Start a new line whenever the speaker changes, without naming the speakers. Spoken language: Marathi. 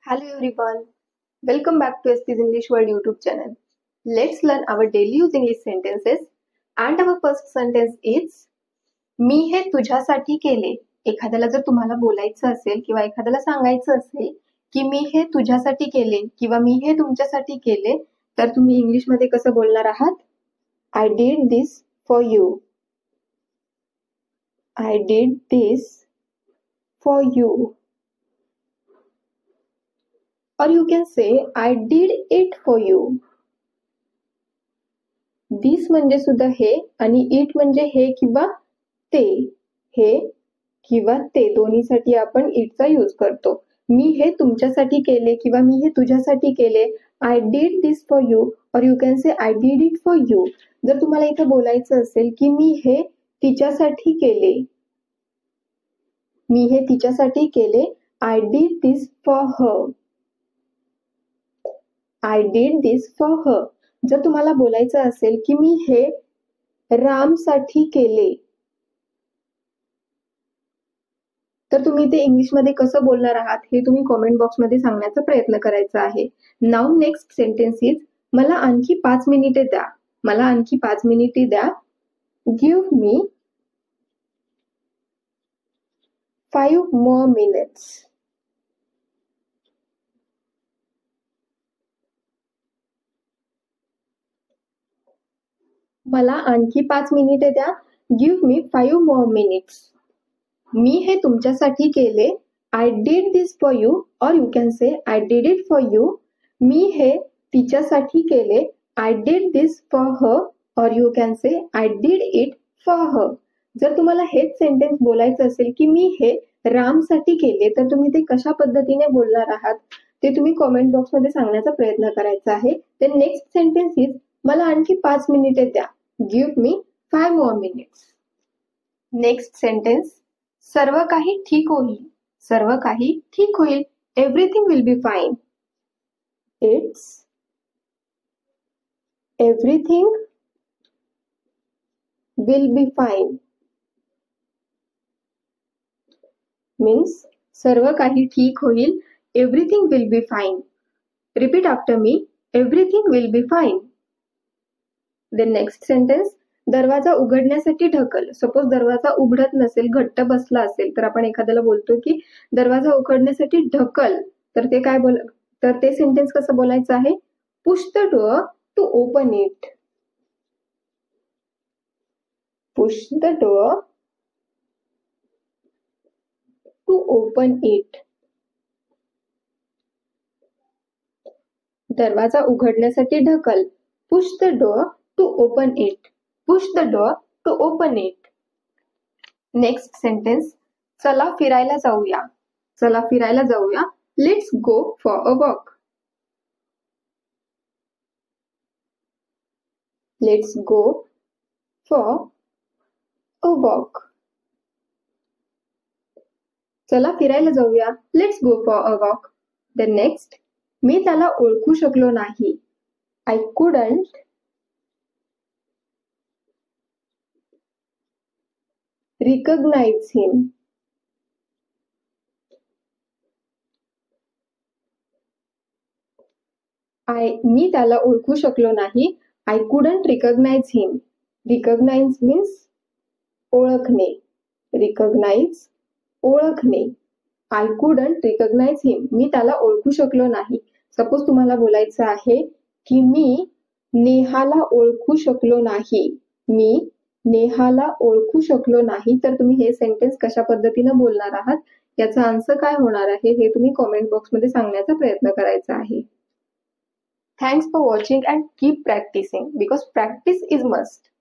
Hello everyone, welcome back to ST's English World YouTube channel. Let's learn our daily use English sentences and our first sentence is मी हे तुझ्यासाठी केले. एखाद्याला जर तुम्हाला बोलायचं असेल किंवा एखाद्याला सांगायचं असेल की मी हे तुझ्यासाठी केले किंवा मी हे तुमच्यासाठी केले तर तुम्ही इंग्लिश मध्ये कसं बोलणार आहात? I did this for you. I did this for you. Or you can say I did it for you. This म्हणजे सुद्धा हे आणि it म्हणजे हे किंवा ते. हे किंवा ते दोन्हीसाठी आपण it चा यूज करतो. मी हे तुमच्यासाठी केले किंवा मी हे तुझ्यासाठी केले. I did this for you or you can say I did it for you. जर तुम्हाला इथे बोलायचं असेल की मी हे तिच्यासाठी केले. मी हे तिच्यासाठी केले. I did this for her. I did this for her. जर तुम्हाला बोलायचं असेल की मी हे रामसाठी केले तर तुम्ही ते इंग्लिश मध्ये कसं बोलणार आहात हे तुम्ही कमेंट बॉक्स मध्ये सांगण्याचा प्रयत्न करायचा आहे. नाउ नेक्स्ट सेंटेन्स इज मला आणखी 5 मिनिटे द्या. मला आणखी 5 मिनिटे द्या. Give me 5 more minutes. मला आणखी 5 मिनिटे द्या. Give me 5 more minutes. मी हे तुमच्यासाठी केले. I did this for you or you can say I did it for you. मी हे तिच्यासाठी केले. I did this for her or you can say I did it for her. जर तुम्हाला हेच सेंटेन्स बोलायचं असेल की मी हे रामसाठी केले तर तुम्ही ते कशा पद्धतीने बोलणार आहात ते तुम्ही कमेंट बॉक्स मध्ये सांगण्याचा प्रयत्न करायचा आहे. तर नेक्स्ट सेंटेन्स इज मला आणखी 5 मिनिटे द्या. Give me 5 more minutes. Next sentence सर्व काही ठीक होईल. सर्व काही ठीक होईल. Everything will be fine. It's everything will be fine means सर्व काही ठीक होईल. Everything will be fine. Repeat after me. Everything will be fine. The next sentence दरवाजा उघडण्यासाठी ढकल. सपोज दरवाजा उघडत नसेल, घट्ट बसला असेल तर आपण एखाद्याला बोलतो की दरवाजा उघडण्यासाठी ढकल. तर ते काय तर ते सेंटेन्स कसं बोलायचं आहे? Push the door to open it. Push the door to open it. दरवाजा उघडण्यासाठी ढकल. Push the door to open it. Push the door to open it. Next sentence चला फिरायला जाऊया. चला फिरायला जाऊया. Let's go for a walk. Let's go for a walk. चला फिरायला जाऊया. Let's go for a walk. The next मी त्याला ओळखू शकलो नाही. I couldn't recognize him. मी त्याला ओळखू शकलो नाही. I couldn't recognize him. Recognize means ओळखणे. Recognize ओळखणे. I couldn't recognize him. मी त्याला ओळखू शकलो नाही. सपोज तुम्हाला बोलायचं आहे की मी नेहाला ओळखू शकलो नाही. मी नेहाला ओळखू शकलो नाही तर तुम्ही हे सेंटेन्स कशा पद्धतीने बोलणार आहात याचा आन्सर काय होणार आहे हे तुम्ही कमेंट बॉक्स मध्ये सांगण्याचा प्रयत्न करायचा आहे. Thanks for watching and keep practising because practice is must.